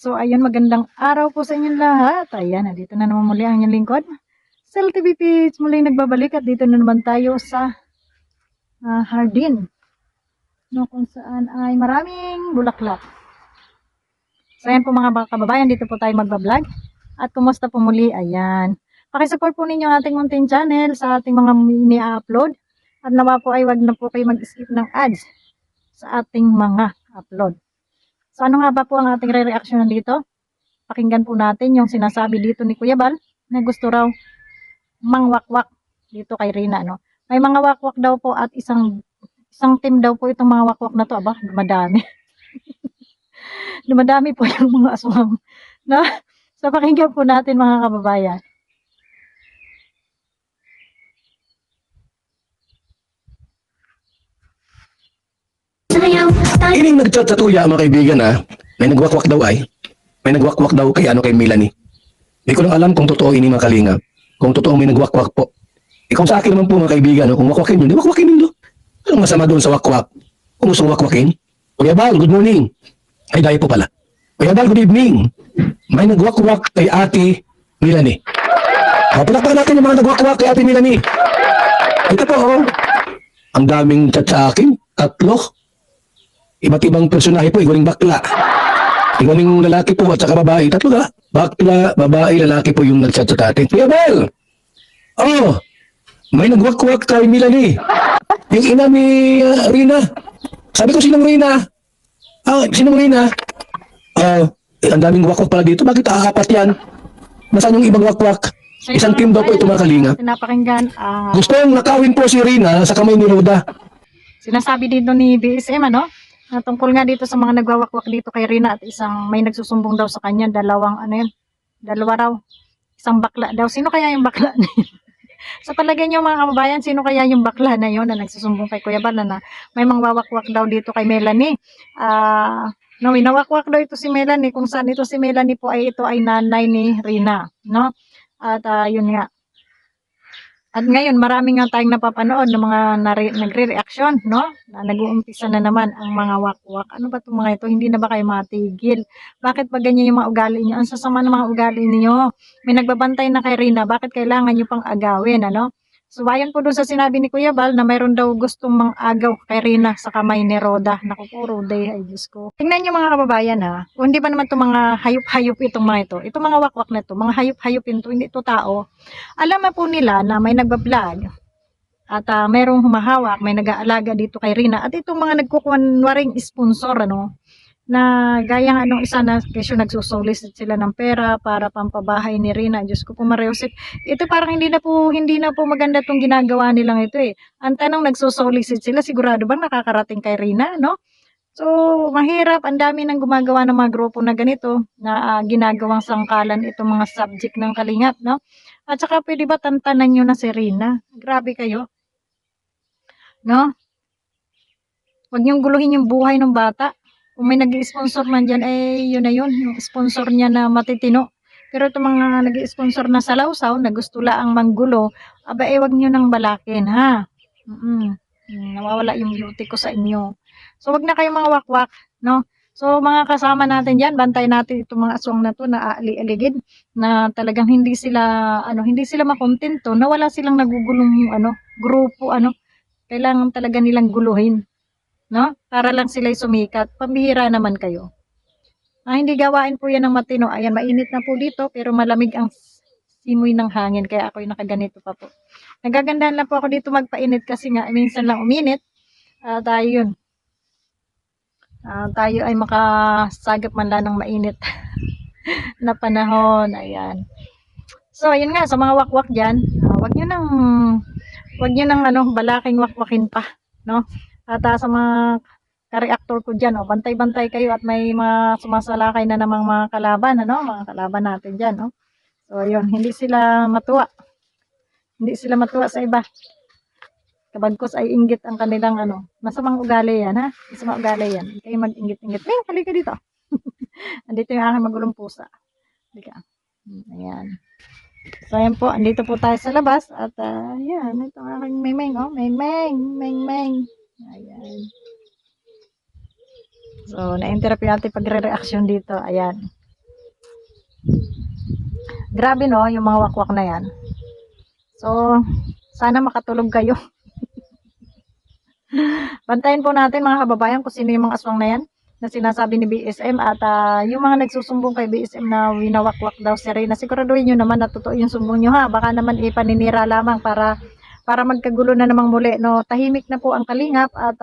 So, ayun, magandang araw po sa inyong lahat. Ayan, nandito na naman muli ang inyong lingkod. Sel TV Page, muling nagbabalik at dito na naman tayo sa Hardin. No, kung saan ay maraming bulaklak. So, ayan po mga kababayan, dito po tayo magbablog. At kumusta po muli? Ayan. Pakisupport po ninyo ang ating munting channel sa ating mga mini-upload. At nawa po ay wag na po kayo mag-skip ng ads sa ating mga upload. So, ano nga ba po ang ating re-reaction dito? Pakinggan po natin yung sinasabi dito ni Kuya Bal na gusto raw mangwakwak dito kay Rina, no? May mga wakwak daw po at isang team daw po itong mga wakwak na to. Aba, dumadami. Dumadami po yung mga aswang, no? So, pakinggan po natin mga kababayan. Ining nagtsatatuya mga kaibigan ha, may nagwakwak daw kay kay Melanie. Hindi ko lang alam kung totoo ini mga kalinga. Kung totoo may nagwakwak po. Kung sa akin naman po mga kaibigan, kung wakwakin yun, di wakwakin yun do. Anong masama doon sa wakwak? Kung gusto wakwakin? Kuya Bal, good morning. Ay, dahil po pala. Kuya Bal, good evening. May nagwakwak kay Ate Melanie. Palakpakan natin yung mga nagwakwak kay Ate Melanie. Ito po, ang daming chat sa akin. 3. Iba't ibang personahe po, igualing bakla. Igualing lalaki po at saka babae. 3 ga. Bakla, babae, lalaki po yung nag-chat sa atin. Kuya Bal! Oh! May nagwakwak kay Melanie. Yung ina ni Rina. Sabi ko, sinong Rina? Sinong Rina? Ang daming wakwak pala dito. Bakit 4 yan? Nasaan yung ibang wakwak? Isang team daw po ito mga kalinga. Pinapakinggan. Gustong nakawin po si Rina sa kamay ni Roda. Sinasabi dito ni BSM, ano? Na tungkol nga dito sa mga nagwawakwak dito kay Rina at isang may nagsusumbong daw sa kanya, dalawa raw. Isang bakla daw. Sino kaya yung bakla na yun? Sa palagay niyo mga kababayan, sino kaya yung bakla na yun na nagsusumbong kay Kuya Bal na may mga wawakwak daw dito kay Melanie? No, winawakwak daw ito si Melanie, kung saan ito si Melanie po ay ito ay nanay ni Rina, no? At yun nga. At ngayon, marami nga tayong napapanood ng mga nagre-reaction, no? Na nag-uumpisa na naman ang mga wakwak. Ano ba itong mga ito? Hindi na ba kayo matigil? Bakit ba ganyan yung mga ugali niyo? Ang sasama ng mga ugali niyo. May nagbabantay na kay Rina. Bakit kailangan niyo pang agawin, ano? So, ayon po doon sa sinabi ni Kuya Bal na mayroon daw gustong mang-agaw kay Rina sa kamay ni Roda. Naku po, Roda, ay Diyos ko. Tingnan niyo mga kababayan ha. Kung hindi pa naman itong mga hayop-hayop itong mga ito. Itong mga wakwak na ito, mga hayop-hayop ito, hindi ito tao. Alam na po nila na may nagbablog at mayroong humahawak, may nag-aalaga dito kay Rina. At itong mga nagkukunwaring sponsor, ano, na gaya nga nung isa na kesyo nagsusolicit sila ng pera para pampabahay ni Rina. Diyos ko po Mariosip. Ito parang hindi na po maganda itong ginagawa nilang ito eh. Ang tanong nagsusolicit sila, sigurado bang nakakarating kay Rina, no? So, mahirap. Ang dami nang gumagawa ng mga grupo na ganito na ginagawang sangkalan itong mga subject ng kalingap, no? At saka pwede ba tantanan nyo na si Rina? Grabe kayo. No? Huwag niyong guluhin yung buhay ng bata. Kung may nag-sponsor man dyan, yun na yun. Yung sponsor niya na matitino. Pero itong mga nag-sponsor na salawsaw, na gusto laang manggulo, huwag nyo nang balakin, ha? Nawawala yung beauty ko sa inyo. So, wag na kayong mga wakwak, no? So, mga kasama natin dyan, bantay natin itong mga aswang na to na aali-aligid, na talagang hindi sila makontento, na wala silang nagugulong, grupo, kailangan talaga nilang guluhin. No? Para lang sila'y sumikat. Pambihira naman kayo. Hindi gawain po yan ng matino. Ayan, mainit na po dito, pero malamig ang simoy ng hangin. Kaya ako'y nakaganito pa po. Nagagandahan lang po ako dito magpainit kasi nga, minsan lang uminit. Tayo yun. Tayo ay makasagap man lang ng mainit na panahon. Ayan. So, ayun nga, sa mga wakwak dyan, wag nyo nang balaking wakwakin pa. No? At sa mga ka-reactor ko dyan, bantay-bantay kayo at may mga sumasalakay na namang mga kalaban, mga kalaban natin dyan. So, yun, hindi sila matuwa. Hindi sila matuwa sa iba. Kabagkos ay inggit ang kanilang, masamang ugali yan, ha? Masamang ugali yan. Hindi kayo mag-inggit-inggit. Halika dito. Andito yung aking magulong pusa. Halika. Ayan. So, ayan po. Andito po tayo sa labas. At, yan. Ito ang aking meng-meng, meng-meng. Ayan. So, na-interrupt yung ating pagre-reaction dito. Ayan. Grabe no, yung mga wakwak na yan. So, sana makatulog kayo. Bantayan po natin mga kababayan kung sino yung mga aswang na yan na sinasabi ni BSM at yung mga nagsusumbong kay BSM na winawakwak daw si Reyna. Siguraduhin nyo naman na totoo yung sumbong nyo ha. Baka naman ipaninira lamang para magkagulo na namang muli. No, tahimik na po ang kalingap at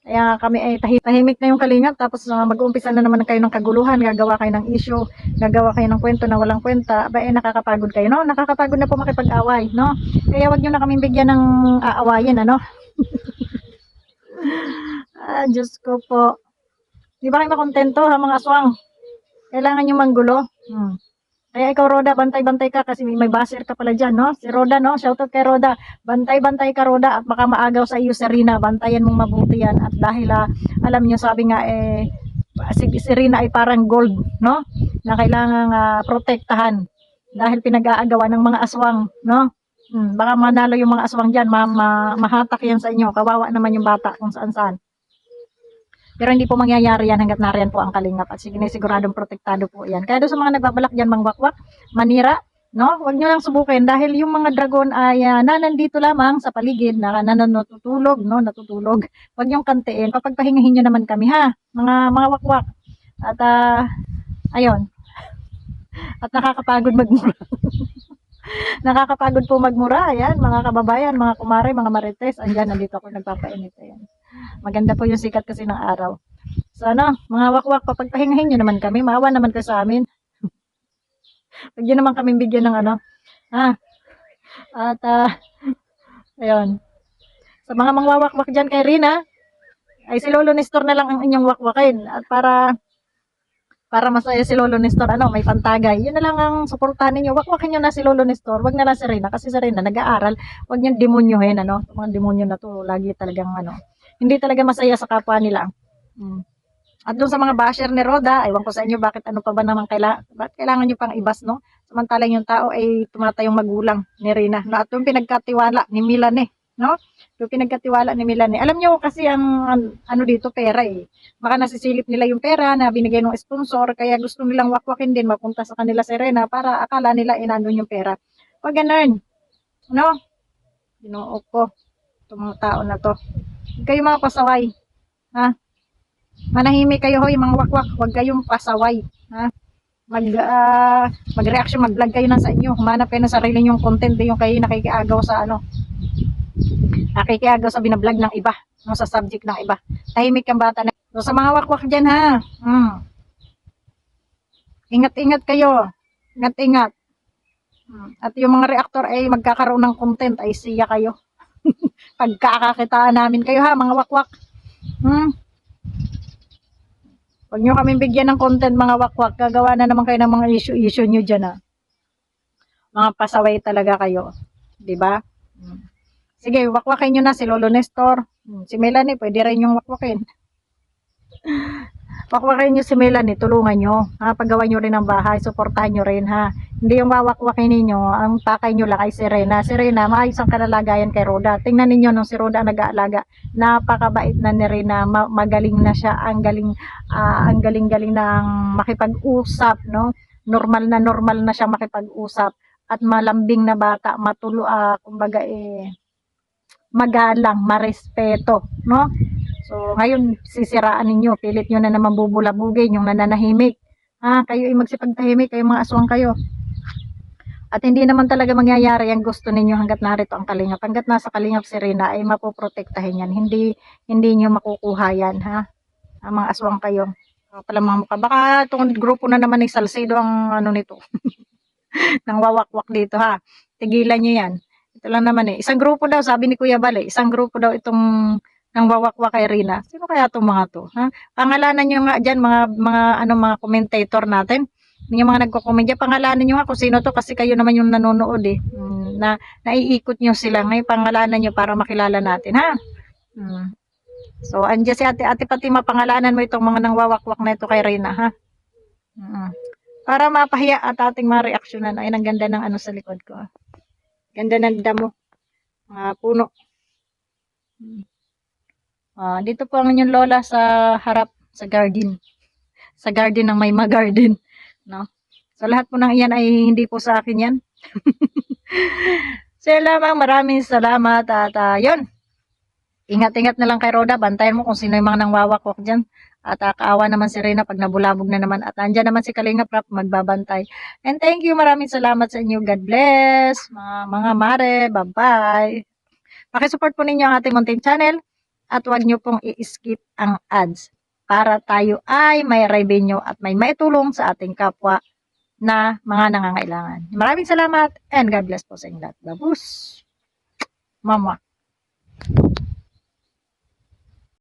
kaya kami ay tahimik na yung kalingap tapos mag-uumpisa na naman kayo ng kaguluhan, gagawa kayo ng issue, gagawa kayo ng kwento na walang kwenta, ba nakakapagod kayo, no? Nakakapagod na po makipag-away, no? Kaya wag nyo na kaming bigyan ng aawayin, ano? Diyos ko po. Di ba kayo makontento ha mga aswang? Kailangan nyo manggulo. Kaya ikaw Roda, bantay-bantay ka kasi may baser ka pala dyan, no? Si Roda, no? Shoutout kay Roda. Bantay-bantay ka Roda at baka maagaw sa iyo si Rina. Bantayan mong mabuti yan. At dahil alam nyo sabi nga si Rina ay parang gold, no? Na kailangang protektahan dahil pinag-aagawan ng mga aswang, no? Baka manalo yung mga aswang dyan, mahatak yan sa inyo. Kawawa naman yung bata kung saan-saan. Pero hindi po mangyayari yan hanggat nariyan po ang kalingap at siguradong protektado po yan. Kaya doon sa mga nagbabalak dyan mangwakwak, manira, no? Huwag nyo lang subukin dahil yung mga dragon ay nandito lamang sa paligid na natutulog, no? Natutulog. Huwag nyo kantiin. Papagpahingahin nyo naman kami ha, mga wakwak. At ayun. At nakakapagod magmura. Nakakapagod po magmura. Ayan, mga kababayan, mga kumare, mga marites. Andyan, nandito ako nagpapainit. Ayan. Maganda po yung sikat kasi ng araw. So mga wakwak, papagpahingahin nyo naman kami. Maawa naman kayo sa amin. Huwag nyo naman kami bigyan ng At ayun. Sa mga wakwak dyan kay Rina, ay si Lolo Nestor na lang ang inyong wakwakin. At para masaya si Lolo Nestor, may pantagay. Yun na lang ang suportahan ninyo. Wakwakin nyo na si Lolo Nestor. Wag na lang si Rina. Kasi si Rina nag-aaral. Wag nyo demonyohin, Mga demonyo na to, lagi talagang, hindi talaga masaya sa kapwa nila. At doon sa mga basher ni Roda, aywan ko sa inyo bakit ano pa ba naman kailangan nyo pang ibas, no? Samantalang yung tao ay tumatayong magulang ni Rina. No? At yung pinagkatiwala ni Milane, no? Yung pinagkatiwala ni Milane. Alam nyo kasi ang dito pera Baka nasisilip nila yung pera na binigay ng sponsor, kaya gusto nilang wakwakin din mapunta sa kanila si Rina para akala nila inandun yung pera. Pag ganun, no? Ginoo ko, itong mga tao na to. Kayo mga pasaway, ha? Manahimik kayo hoy mga wakwak, huwag kayong pasaway, ha? Mag-reaction, mag-vlog kayo na sa inyo. Humanap kayo ng sarili nyong content, yung kayo nakikiagaw sa nakikiagaw sa binablog ng iba, no, sa subject ng iba. Tahimik ang bata na. So, sa mga wakwak diyan ha. Ingat-ingat kayo. Ingat-ingat. At yung mga reactor ay magkakaroon ng content ay siya kayo. Pagkakakitaan namin kayo ha, mga wakwak. Huwag nyo kaming bigyan ng content mga wakwak. Gagawa na naman kayo ng mga issue nyo dyan ha. Mga pasaway talaga kayo. Diba? Sige, wakwakin nyo na si Lolo Nestor. Si Melanie, pwede rin yung wakwakin. Wakwakin nyo si Melanie, tulungan nyo. Paggawa nyo rin ng bahay, suportahan nyo rin ha. Hindi yung wawakwakin ninyo, ang pakay nyo lang ay si Rena. Si Rena, maayos ang kalalagayan kay Roda. Tingnan ninyo nung si Roda nag-aalaga. Napakabait na ni Rena, magaling na siya, ang galing-galing ng makipag-usap, no? Normal na siya makipag-usap. At malambing na bata, kumbaga magalang, marespeto, no? So, ngayon, sisiraan ninyo, pilit nyo na naman bubulabugin yung nananahimik. Kayo ay magsipagtahimik, kayo mga aswang kayo. At hindi naman talaga mangyayari ang gusto ninyo hanggat narito ang kalingap. Hanggat nasa kalingap si Rina ay mapoprotektahin yan. Hindi nyo makukuha yan, ha? Mga aswang kayo. Pala mga mukha. Baka itong grupo na naman ni Salcedo ang nito. Nang wawakwak dito, ha? Tigilan nyo yan. Ito lang naman Isang grupo daw, sabi ni Kuya Bal isang grupo daw itong nang wawakwa kay Rina. Sino kaya itong mga to? Ha? Pangalanan nyo nga dyan, mga commentator natin. Yung mga nagko-comment dyan, pangalanan nyo nga kung sino to kasi kayo naman yung nanonood naiikot nyo sila. Ngayon, pangalanan nyo para makilala natin, ha? So, andyan si ate pati mapangalanan mo itong mga nang wawakwak na ito kay Rina, ha? Para mapahiya at ating ma-reactionan. Ay, ang ganda ng sa likod ko. Ganda ng damo. Puno. Dito po ang inyong lola sa harap, sa garden. Sa garden ng Mayma Garden. No? So, So lahat po ng iyan ay hindi po sa akin yan. So yun lamang, maraming salamat at yun. Ingat-ingat na lang kay Roda, bantayan mo kung sino yung mga nangwawakwak dyan. At kaawa naman si Reyna pag nabulabog na naman. At andyan naman si Kalinga Prap magbabantay. And thank you, maraming salamat sa inyo. God bless, mga mare, bye-bye. Pakisupport po ninyo ang ating munting channel at huwag nyo pong i-skip ang ads para tayo ay may revenue at may maitulong sa ating kapwa na mga nangangailangan. Maraming salamat and God bless po sa inyo lahat. Babus! Mama.